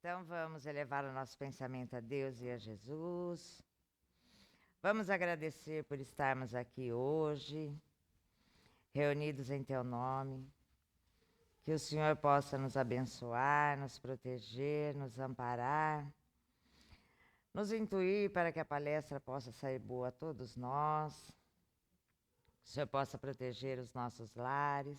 Então vamos elevar o nosso pensamento a Deus e a Jesus. Vamos agradecer por estarmos aqui hoje, reunidos em Teu nome. Que o Senhor possa nos abençoar, nos proteger, nos amparar, nos intuir para que a palestra possa sair boa a todos nós. Que o Senhor possa proteger os nossos lares,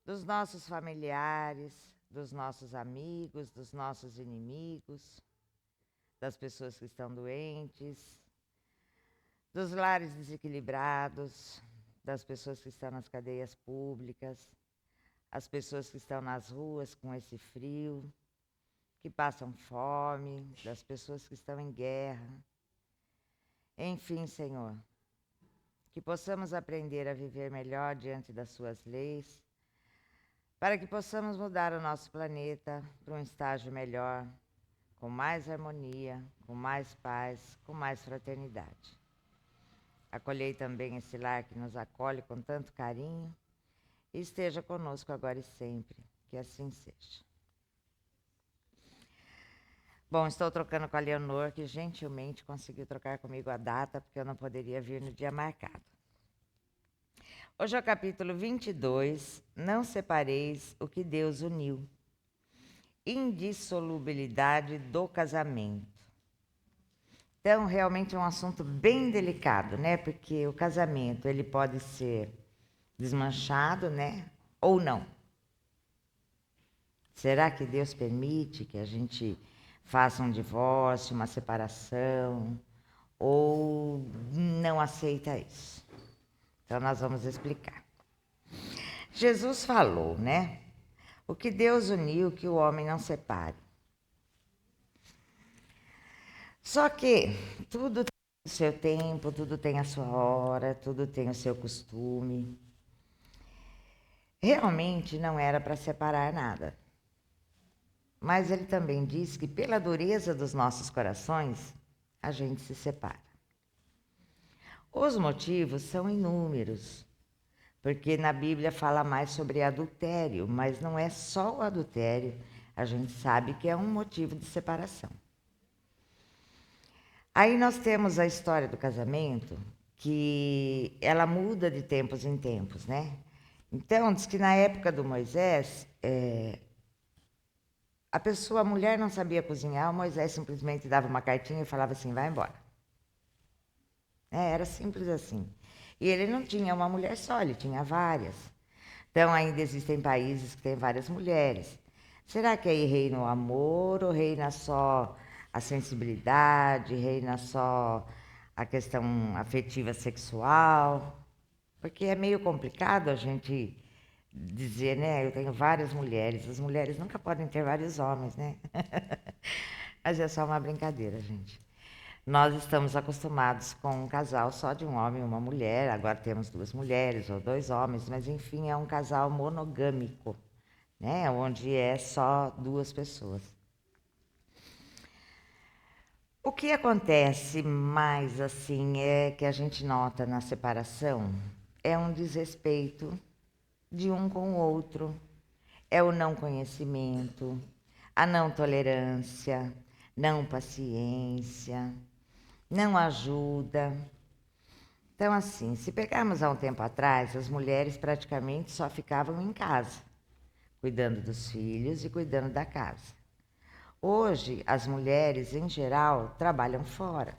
dos nossos familiares, dos nossos amigos, dos nossos inimigos, das pessoas que estão doentes, dos lares desequilibrados, das pessoas que estão nas cadeias públicas, as pessoas que estão nas ruas com esse frio, que passam fome, das pessoas que estão em guerra. Enfim, Senhor, que possamos aprender a viver melhor diante das Suas leis, para que possamos mudar o nosso planeta para um estágio melhor, com mais harmonia, com mais paz, com mais fraternidade. Acolhei também esse lar que nos acolhe com tanto carinho e esteja conosco agora e sempre, que assim seja. Bom, estou trocando com a Leonor, que gentilmente conseguiu trocar comigo a data, porque eu não poderia vir no dia marcado. Hoje é o capítulo 22, Não separeis o que Deus uniu. Indissolubilidade do casamento. Então, realmente é um assunto bem delicado, né? Porque o casamento, ele pode ser desmanchado, né? Ou não. Será que Deus permite que a gente faça um divórcio, uma separação, ou não aceita isso? Então, nós vamos explicar. Jesus falou, né? O que Deus uniu, que o homem não separe. Só que tudo tem o seu tempo, tudo tem a sua hora, tudo tem o seu costume. Realmente não era para separar nada. Mas ele também diz que pela dureza dos nossos corações, a gente se separa. Os motivos são inúmeros, porque na Bíblia fala mais sobre adultério, mas não é só o adultério, a gente sabe que é um motivo de separação. Aí nós temos a história do casamento, que ela muda de tempos em tempos, né? Então, diz que na época do Moisés, a mulher não sabia cozinhar, o Moisés simplesmente dava uma cartinha e falava assim, vai embora. Era simples assim. E ele não tinha uma mulher só, ele tinha várias. Então, ainda existem países que têm várias mulheres. Será que aí reina o amor ou reina só a sensibilidade, reina só a questão afetiva sexual? Porque é meio complicado a gente dizer, né? Eu tenho várias mulheres. As mulheres nunca podem ter vários homens, né? Mas é só uma brincadeira, gente. Nós estamos acostumados com um casal só de um homem e uma mulher. Agora temos 2 mulheres ou 2 homens, mas enfim, é um casal monogâmico, né? Onde é só 2 pessoas. O que acontece mais assim é que a gente nota na separação é um desrespeito de um com o outro, é o não conhecimento, a não tolerância, não paciência, não ajuda. Então, assim, se pegarmos há um tempo atrás, as mulheres praticamente só ficavam em casa, cuidando dos filhos e cuidando da casa. Hoje, as mulheres, em geral, trabalham fora.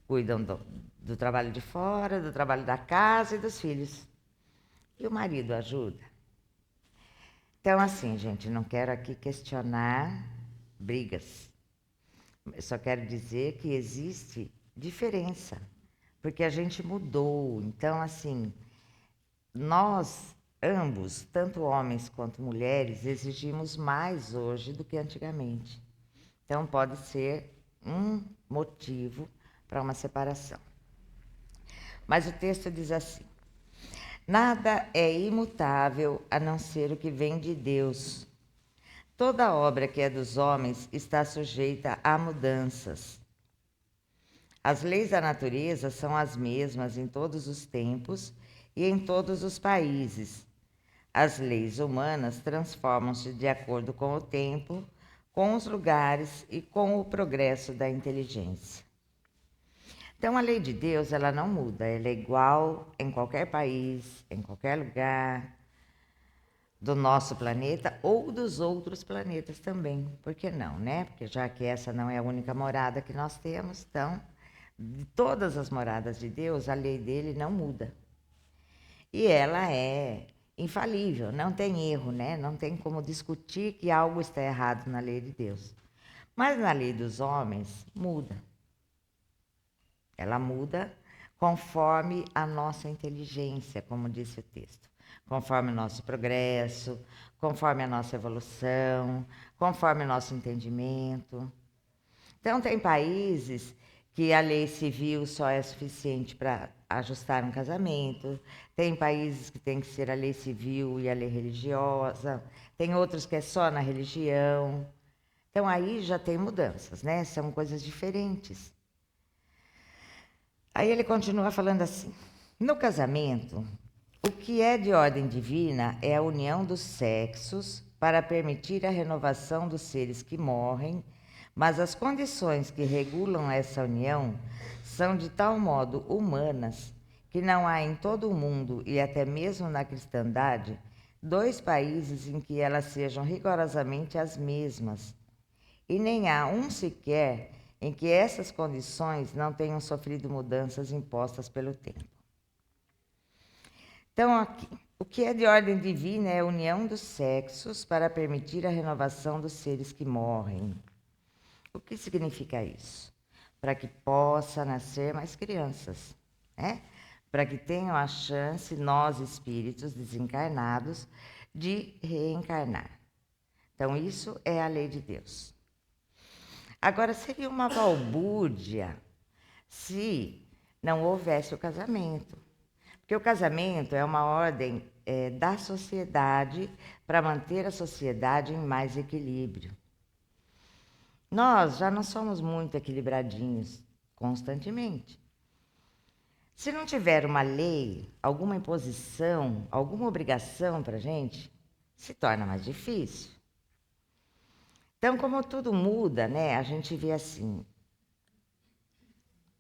Cuidam do trabalho de fora, do trabalho da casa e dos filhos. E o marido ajuda? Então, assim, gente, não quero aqui questionar brigas. Eu só quero dizer que existe diferença, porque a gente mudou. Então, assim, nós ambos, tanto homens quanto mulheres, exigimos mais hoje do que antigamente. Então, pode ser um motivo para uma separação. Mas o texto diz assim: nada é imutável a não ser o que vem de Deus. Toda obra que é dos homens está sujeita a mudanças. As leis da natureza são as mesmas em todos os tempos e em todos os países. As leis humanas transformam-se de acordo com o tempo, com os lugares e com o progresso da inteligência. Então, a lei de Deus, ela não muda, ela é igual em qualquer país, em qualquer lugar do nosso planeta ou dos outros planetas também. Por que não, né? Porque já que essa não é a única morada que nós temos, então, de todas as moradas de Deus, a lei dele não muda. E ela é infalível, não tem erro, né? Não tem como discutir que algo está errado na lei de Deus. Mas na lei dos homens, muda. Ela muda conforme a nossa inteligência, como disse o texto, conforme o nosso progresso, conforme a nossa evolução, conforme o nosso entendimento. Então, tem países que a lei civil só é suficiente para ajustar um casamento, tem países que tem que ser a lei civil e a lei religiosa, tem outros que é só na religião. Então, aí já tem mudanças, né? São coisas diferentes. Aí ele continua falando assim: no casamento, o que é de ordem divina é a união dos sexos para permitir a renovação dos seres que morrem, mas as condições que regulam essa união são de tal modo humanas que não há em todo o mundo e até mesmo na cristandade 2 países em que elas sejam rigorosamente as mesmas, e nem há um sequer em que essas condições não tenham sofrido mudanças impostas pelo tempo. Então, aqui, o que é de ordem divina é a união dos sexos para permitir a renovação dos seres que morrem. O que significa isso? Para que possa nascer mais crianças, né? Para que tenham a chance, nós espíritos desencarnados, de reencarnar. Então, isso é a lei de Deus. Agora, seria uma balbúrdia se não houvesse o casamento. Porque o casamento é uma ordem da sociedade para manter a sociedade em mais equilíbrio. Nós já não somos muito equilibradinhos constantemente. Se não tiver uma lei, alguma imposição, alguma obrigação para a gente, se torna mais difícil. Então, como tudo muda, né? A gente vê assim.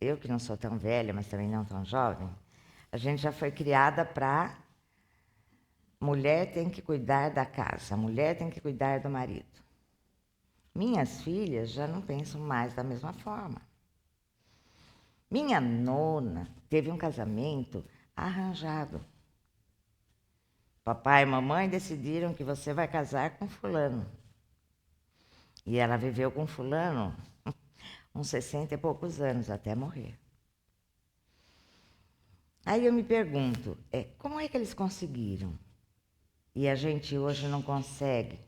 Eu que não sou tão velha, mas também não tão jovem, a gente já foi criada para mulher tem que cuidar da casa, mulher tem que cuidar do marido. Minhas filhas já não pensam mais da mesma forma. Minha nona teve um casamento arranjado. Papai e mamãe decidiram que você vai casar com fulano. E ela viveu com fulano uns 60 e poucos anos, até morrer. Aí eu me pergunto, como é que eles conseguiram? E a gente hoje não consegue?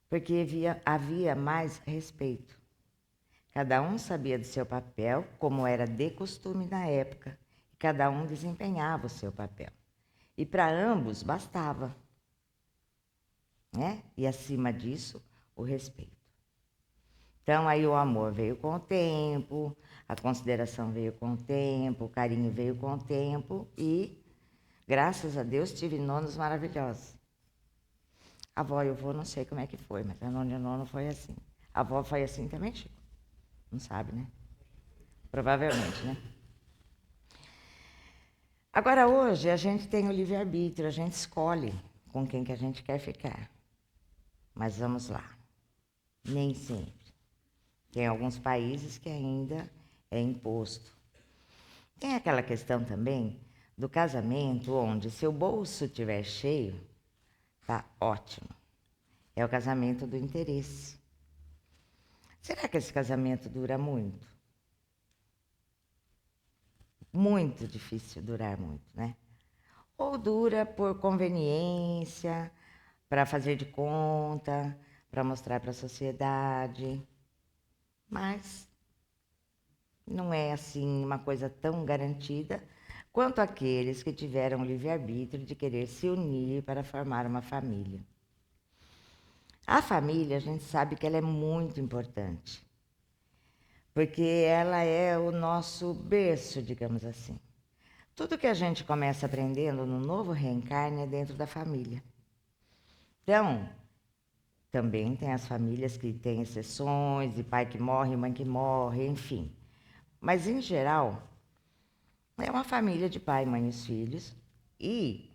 Porque havia mais respeito. Cada um sabia do seu papel, como era de costume na época, e cada um desempenhava o seu papel. E para ambos bastava, né? E acima disso, o respeito. Então, aí o amor veio com o tempo, a consideração veio com o tempo, o carinho veio com o tempo e, graças a Deus, tive nonos maravilhosos. A avó e o avô não sei como é que foi, mas a nona e o nono foi assim. A avó foi assim também, Chico? Não sabe, né? Provavelmente, né? Agora, hoje, a gente tem o livre-arbítrio, a gente escolhe com quem que a gente quer ficar. Mas vamos lá. Nem sempre. Tem alguns países que ainda é imposto. Tem aquela questão também do casamento onde se o bolso estiver cheio, tá ótimo. É o casamento do interesse. Será que esse casamento dura muito? Muito difícil durar muito, né? Ou dura por conveniência, para fazer de conta, para mostrar para a sociedade. Mas não é assim uma coisa tão garantida quanto aqueles que tiveram o livre-arbítrio de querer se unir para formar uma família. A família, a gente sabe que ela é muito importante, porque ela é o nosso berço, digamos assim. Tudo que a gente começa aprendendo no novo reencarne é dentro da família. Então, Também tem as famílias que têm exceções, de pai que morre, mãe que morre, enfim. Mas, em geral, é uma família de pai, mãe e os filhos. E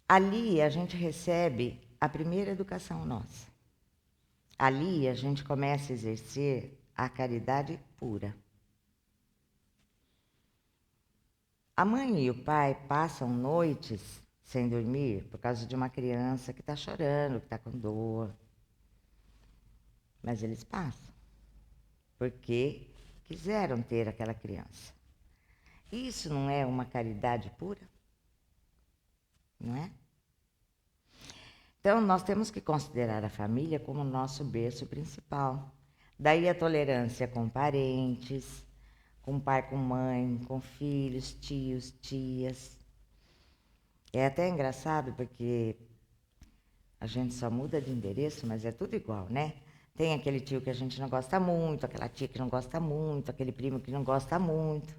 ali a gente recebe a primeira educação nossa. Ali a gente começa a exercer a caridade pura. A mãe e o pai passam noites sem dormir por causa de uma criança que está chorando, que está com dor. Mas eles passam, porque quiseram ter aquela criança. Isso não é uma caridade pura? Não é? Então, nós temos que considerar a família como nosso berço principal. Daí a tolerância com parentes, com pai, com mãe, com filhos, tios, tias. É até engraçado porque a gente só muda de endereço, mas é tudo igual, né? Tem aquele tio que a gente não gosta muito, aquela tia que não gosta muito, aquele primo que não gosta muito.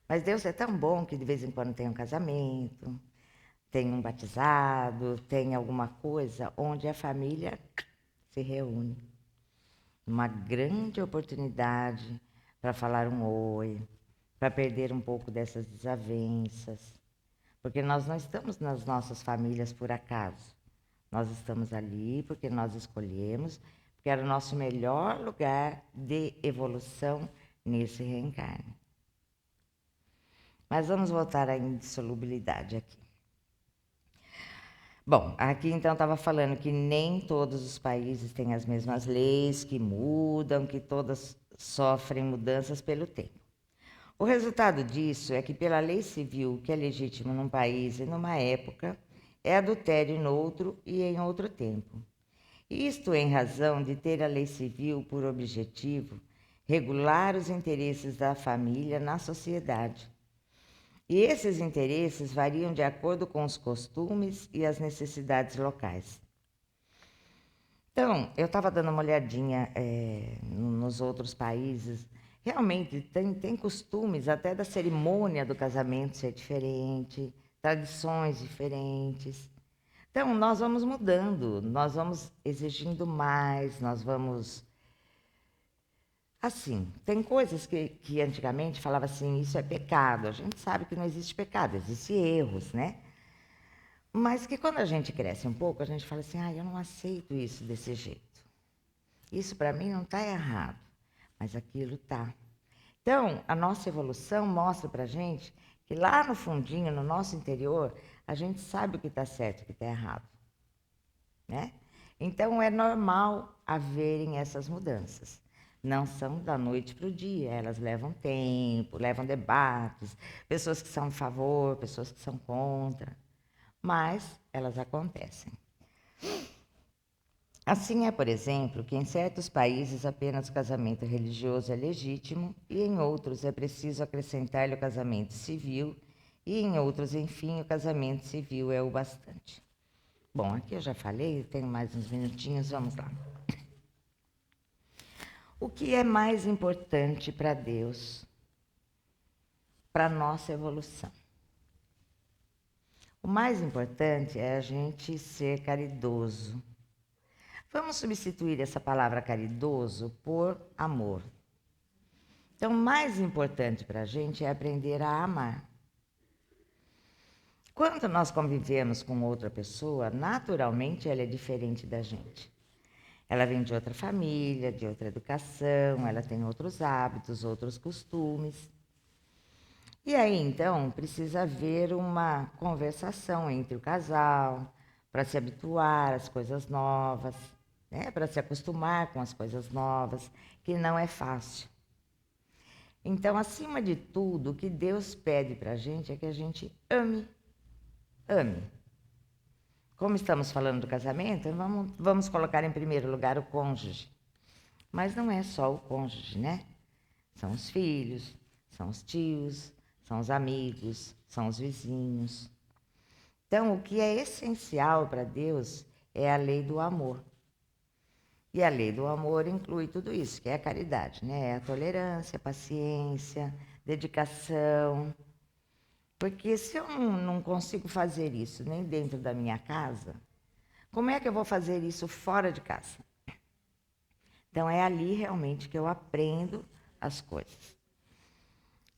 Mas Deus é tão bom que de vez em quando tem um casamento, tem um batizado, tem alguma coisa onde a família se reúne. Uma grande oportunidade para falar um oi, para perder um pouco dessas desavenças. Porque nós não estamos nas nossas famílias por acaso. Nós estamos ali porque nós escolhemos, porque era o nosso melhor lugar de evolução nesse reencarne. Mas vamos voltar à indissolubilidade aqui. Bom, aqui então estava falando que nem todos os países têm as mesmas leis, que mudam, que todas sofrem mudanças pelo tempo. O resultado disso é que, pela lei civil, o que é legítimo num país e numa época, é adultério em outro e em outro tempo. Isto em razão de ter a lei civil por objetivo regular os interesses da família na sociedade. E esses interesses variam de acordo com os costumes e as necessidades locais. Então, eu estava dando uma olhadinha nos outros países. Realmente, tem costumes até da cerimônia do casamento ser diferente, tradições diferentes. Então, nós vamos mudando, nós vamos exigindo mais, nós vamos... Assim, tem coisas que antigamente falava assim, isso é pecado. A gente sabe que não existe pecado, existem erros, né? Mas que quando a gente cresce um pouco, a gente fala assim, eu não aceito isso desse jeito. Isso para mim não está errado, mas aquilo está. Então, a nossa evolução mostra para a gente que lá no fundinho, no nosso interior, a gente sabe o que está certo e o que está errado, né? Então, é normal haverem essas mudanças. Não são da noite para o dia, elas levam tempo, levam debates, pessoas que são a favor, pessoas que são contra, mas elas acontecem. Assim é, por exemplo, que em certos países apenas o casamento religioso é legítimo e em outros é preciso acrescentar-lhe o casamento civil e em outros, enfim, o casamento civil é o bastante. Bom, aqui eu já falei, tenho mais uns minutinhos, vamos lá. O que é mais importante para Deus, para a nossa evolução? O mais importante é a gente ser caridoso. Vamos substituir essa palavra caridoso por amor. Então, o mais importante para a gente é aprender a amar. Quando nós convivemos com outra pessoa, naturalmente ela é diferente da gente. Ela vem de outra família, de outra educação, ela tem outros hábitos, outros costumes. E aí, então, precisa haver uma conversação entre o casal para se habituar às coisas novas, né? Para se acostumar com as coisas novas, que não é fácil. Então, acima de tudo, o que Deus pede para a gente é que a gente ame. Ame. Como estamos falando do casamento, vamos colocar em primeiro lugar o cônjuge. Mas não é só o cônjuge, né? São os filhos, são os tios, são os amigos, são os vizinhos. Então, o que é essencial para Deus é a lei do amor. E a lei do amor inclui tudo isso, que é a caridade, né? É a tolerância, a paciência, dedicação. Porque se eu não consigo fazer isso nem dentro da minha casa, Como é que eu vou fazer isso fora de casa? Então é ali realmente que eu aprendo as coisas.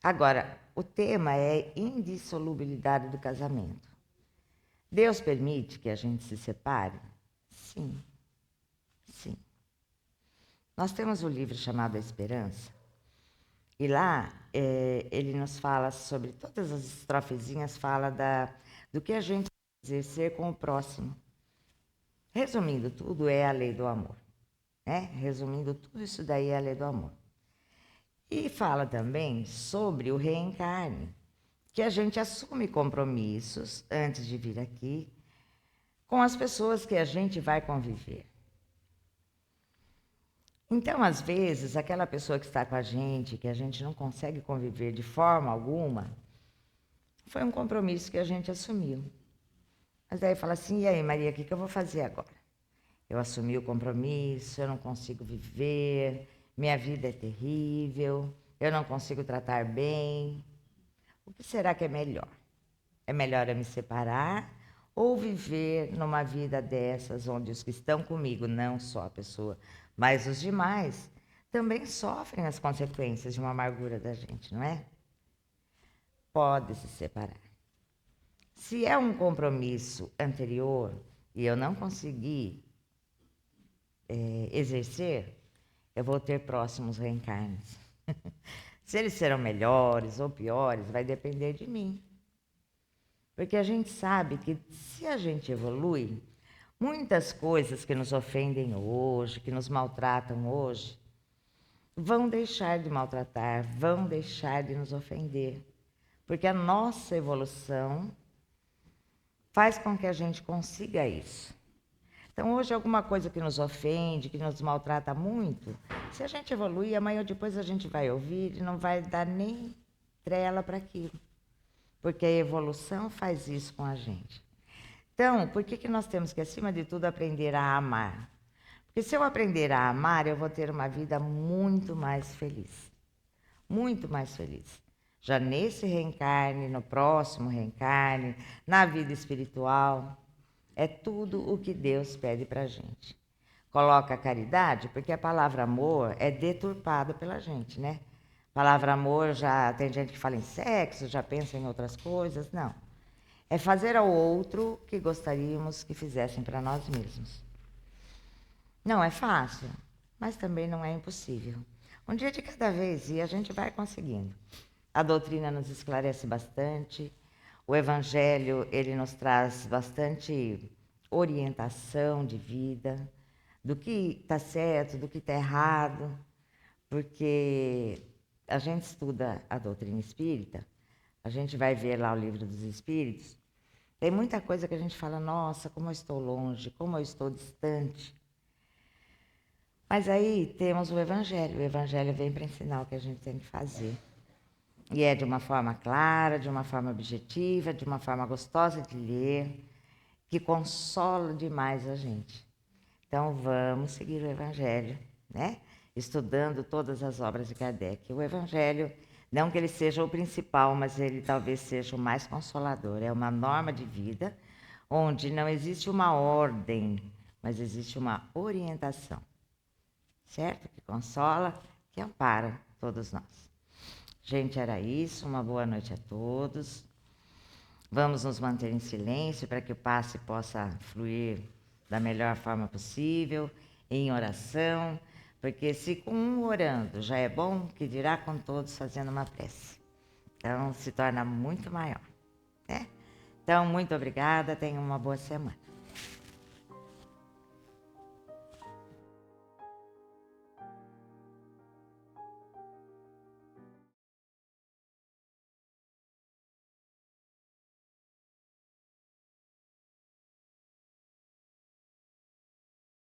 Agora, o tema é indissolubilidade do casamento. Deus permite que a gente se separe? Sim, sim. Nós temos um livro chamado A Esperança, e lá ele nos fala sobre, todas as estrofezinhas fala do que a gente vai exercer com o próximo. Resumindo tudo, é a lei do amor. Né? Resumindo tudo isso daí, é a lei do amor. E fala também sobre o reencarne, que a gente assume compromissos antes de vir aqui com as pessoas que a gente vai conviver. Então, às vezes, aquela pessoa que está com a gente, que a gente não consegue conviver de forma alguma, foi um compromisso que a gente assumiu. Mas daí fala assim, e aí, Maria, o que eu vou fazer agora? Eu assumi o compromisso, eu não consigo viver, minha vida é terrível, eu não consigo tratar bem. O que será que é melhor? É melhor eu me separar ou viver numa vida dessas, onde os que estão comigo, não só a pessoa, mas os demais, também sofrem as consequências de uma amargura da gente, não é? Pode se separar. Se é um compromisso anterior e eu não conseguir exercer, eu vou ter próximos reencarnes. Se eles serão melhores ou piores, vai depender de mim. Porque a gente sabe que se a gente evolui, muitas coisas que nos ofendem hoje, que nos maltratam hoje, vão deixar de maltratar, vão deixar de nos ofender. Porque a nossa evolução faz com que a gente consiga isso. Então, hoje, alguma coisa que nos ofende, que nos maltrata muito, se a gente evoluir, amanhã depois a gente vai ouvir e não vai dar nem trela para aquilo. Porque a evolução faz isso com a gente. Então, por que nós temos que, acima de tudo, aprender a amar? Porque se eu aprender a amar, eu vou ter uma vida muito mais feliz. Muito mais feliz. Já nesse reencarne, no próximo reencarne, na vida espiritual. É tudo o que Deus pede para a gente. Coloca a caridade, porque a palavra amor é deturpada pela gente, né? A palavra amor, já tem gente que fala em sexo, já pensa em outras coisas. Não. É fazer ao outro o que gostaríamos que fizessem para nós mesmos. Não é fácil, mas também não é impossível. Um dia de cada vez e a gente vai conseguindo. A doutrina nos esclarece bastante, o evangelho ele nos traz bastante orientação de vida, do que está certo, do que está errado, porque a gente estuda a doutrina espírita, a gente vai ver lá o livro dos espíritos, tem muita coisa que a gente fala, nossa, como eu estou longe, como eu estou distante. Mas aí temos o evangelho vem para ensinar o que a gente tem que fazer. E é de uma forma clara, de uma forma objetiva, de uma forma gostosa de ler, que consola demais a gente. Então vamos seguir o Evangelho, né? Estudando todas as obras de Kardec. O Evangelho, não que ele seja o principal, mas ele talvez seja o mais consolador. É uma norma de vida onde não existe uma ordem, mas existe uma orientação, certo? Que consola, que ampara todos nós. Gente, era isso. Uma boa noite a todos. Vamos nos manter em silêncio para que o passe possa fluir da melhor forma possível, em oração, porque se com um orando já é bom, que dirá com todos fazendo uma prece. Então, se torna muito maior, né? Então, muito obrigada, tenham uma boa semana.